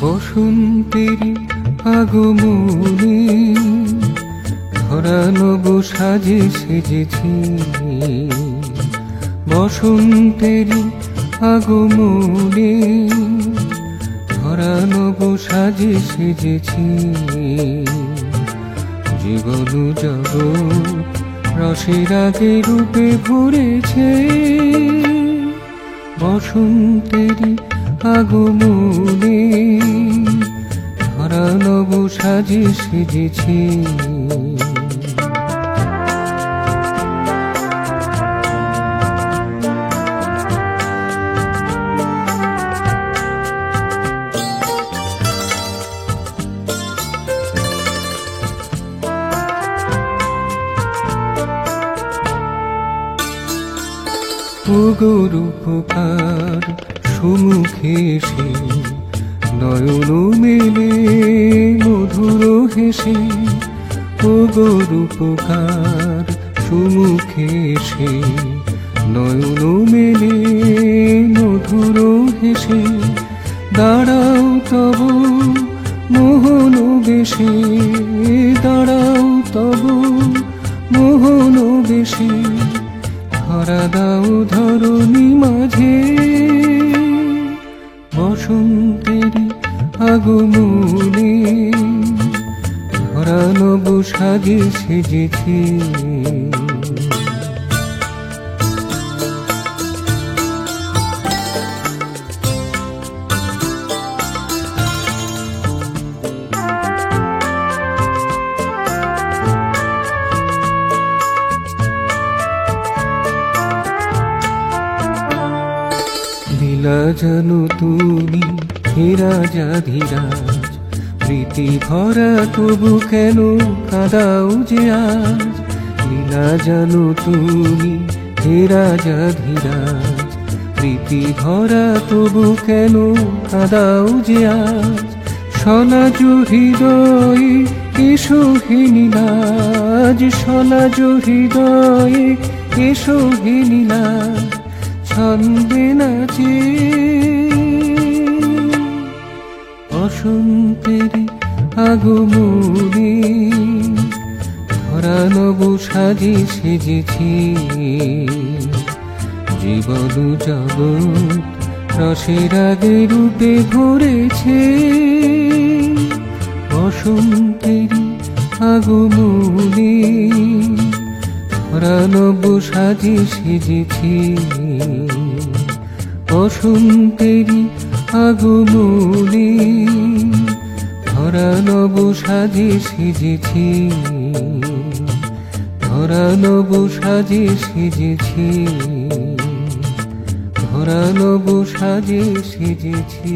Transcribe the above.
বসন্তেরই আগমনে ধরা নব সাজে সেজেছি। বসন্তেরই আগমনে ধরা নব সাজে সেজেছি। জীবন জগৎ রসের আগে রূপে ভরেছে। বসন্তেরই আগমনে ধরা নব সাজে সেজেছি। ওগো রূপকার সুমুখে এসে নয়ন মেলে মধুর হেসে। ওগো রূপকার সুমুখে এসে নয়ন মেলে মধুর হেসে। দাঁড়াও তব মোহন বেশে, দাঁড়াও তব মোহন বেশে। ধরা দাও ধরণী মাঝে। বসন্তেরই আগমনে ধরা নব সাজে সেজেছি। লীলা জানো তুমি হে রাজা ধীরাজ, প্রীতি ভরা তবু কেন কাঁদাও যে আজ। লীলা জানো তুমি হে রাজা ধীরাজ, প্রীতি ভরা তবু কেন কাঁদাও যে আজ। সলাজ হৃদয়ে এসো হে নীলাজ, সলাজ হৃদয়ে এসো হে নীলাজ। ছন্দে নাচে বসন্তেরই আগমনে ধরা নব সাজে সেজেছি। জীবন জগৎ রসের আগে রূপে ভরেছে। বসন্তেরই আগমনে ধরা নব সাজে সেজেছি। বসন্তেরই আগমনে ধরা নব সাজে সেজেছি। ধরা নব সাজে সেজেছি। ধরা নব সাজে সেজেছি।